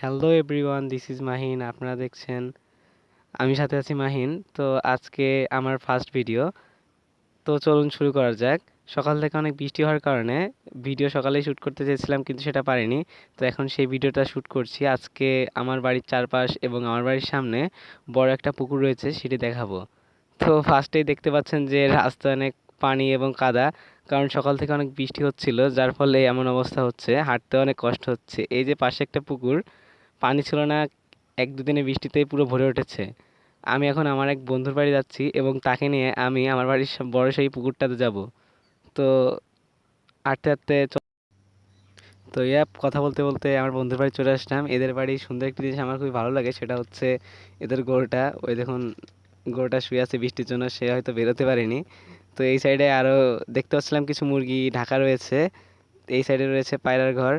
Hello everyone, this is Mahin. আপনারা দেখছেন, আমি সাথে আছি মাহিন। তো আজকে আমার ফার্স্ট ভিডিও। তো চলুন শুরু করা যাক। সকাল থেকে অনেক বৃষ্টি হওয়ার কারণে ভিডিও সকালেই শ্যুট করতে চেয়েছিলাম, কিন্তু সেটা পারিনি। তো এখন সেই ভিডিওটা শ্যুট করছি। আজকে আমার বাড়ির চারপাশ এবং আমার বাড়ির সামনে বড় একটা পুকুর রয়েছে, সেটি দেখাবো। তো ফার্স্টেই দেখতে পাচ্ছেন যে রাস্তায় অনেক পানি এবং কাদা, কারণ সকাল থেকে অনেক বৃষ্টি হচ্ছিল, যার ফলে এমন অবস্থা হচ্ছে, হাঁটতে অনেক কষ্ট হচ্ছে। এই যে পাশে একটা পুকুর, পানি ছিল না, এক দুদিনে বৃষ্টিতেই পুরো ভরে উঠেছে। আমি এখন আমার এক বন্ধুর বাড়ি যাচ্ছি এবং তাকে নিয়ে আমি আমার বাড়ির বড় সেই পুকুরটাতে যাব। তো হাঁটতে হাঁটতে তো কথা বলতে বলতে আমার বন্ধুর বাড়ি চলে আসলাম। এদের বাড়ি সুন্দর একটি জিনিস আমার খুবই ভালো লাগে, সেটা হচ্ছে এদের গরুটা। ওই দেখুন, গরুটা শুয়ে আছে বৃষ্টির জন্য, সে হয়তো বেরোতে পারেনি। তো এই সাইডে আরও দেখতে পাচ্ছিলাম কিছু মুরগি ঢাকা রয়েছে। এই সাইডে রয়েছে পায়রার ঘর।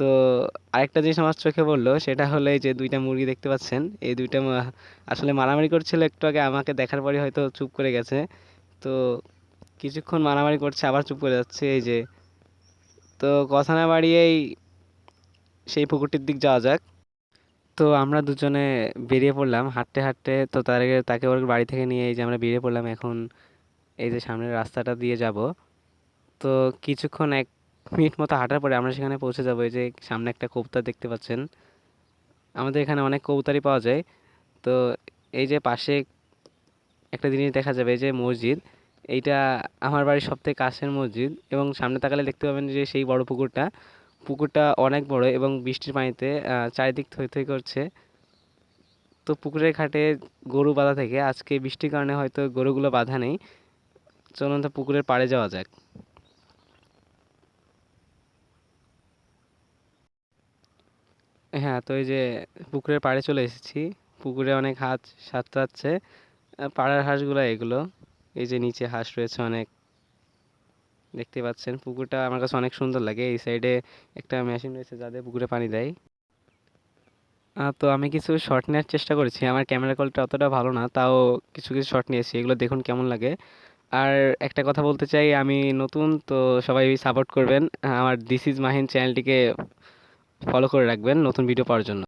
তো আরেকটা জিনিস আমার চোখে পড়লো, সেটা হলো এই যে দুইটা মুরগি দেখতে পাচ্ছেন, এই দুইটা আসলে মারামারি করছিল একটু আগে, আমাকে দেখার পরে হয়তো চুপ করে গেছে। তো কিছুক্ষণ মারামারি করছে, আবার চুপ করে যাচ্ছে, এই যে। তো কথা না বাড়িয়েই সেই পুকুরটির দিক যাওয়া যাক। তো আমরা দুজনে বেরিয়ে পড়লাম হাঁটতে হাঁটতে। তো তার আগে তাকে ওর বাড়ি থেকে নিয়ে এই যে আমরা বেরিয়ে পড়লাম এখন। এই যে সামনের রাস্তাটা দিয়ে যাব। তো কিছুক্ষণ 1 মিনিট মতো হাঁটার পরে আমরা সেখানে পৌঁছে যাবো। এই যে সামনে একটা কবুতর দেখতে পাচ্ছেন, আমাদের এখানে অনেক কবুতরই পাওয়া যায়। তো এই যে পাশে একটা জিনিস দেখা যাবে, এই যে মসজিদ, এইটা আমার বাড়ির সবথেকে কাছের মসজিদ। এবং সামনে তাকালে দেখতে পাবেন যে সেই বড় পুকুরটা, পুকুরটা অনেক বড় এবং বৃষ্টির পানিতে চারিদিক থই থই করছে। তো পুকুরের ঘাটে গরু বাঁধা থেকে, আজকে বৃষ্টির কারণে হয়তো গরুগুলো বাঁধা নেই। চলুন তো পুকুরের পাড়ে যাওয়া যাক। হ্যাঁ, তো এই যে পুকুরের পাড়ে চলে এসেছি। পুকুরে অনেক হাঁস সাঁতরাচ্ছে। পাড়ার হাঁসগুলো এগুলো। এই যে নিচে হাঁস রয়েছে অনেক, দেখতে পাচ্ছেন। পুকুরটা আমার কাছে অনেক সুন্দর লাগে। এই সাইডে একটা মেশিন রয়েছে যাদের পুকুরে পানি দেয়। তো আমি কিছু শট নেওয়ার চেষ্টা করেছি, আমার ক্যামেরা কোয়ালিটি অতটা ভালো না, তাও কিছু কিছু শট নিয়েছি, এগুলো দেখুন কেমন লাগে। আর একটা কথা বলতে চাই, আমি নতুন তো, সবাই সাপোর্ট করবেন। আমার দিস ইজ মাহিন চ্যানেলটিকে ফলো করে রাখবেন নতুন ভিডিও পাওয়ার জন্য।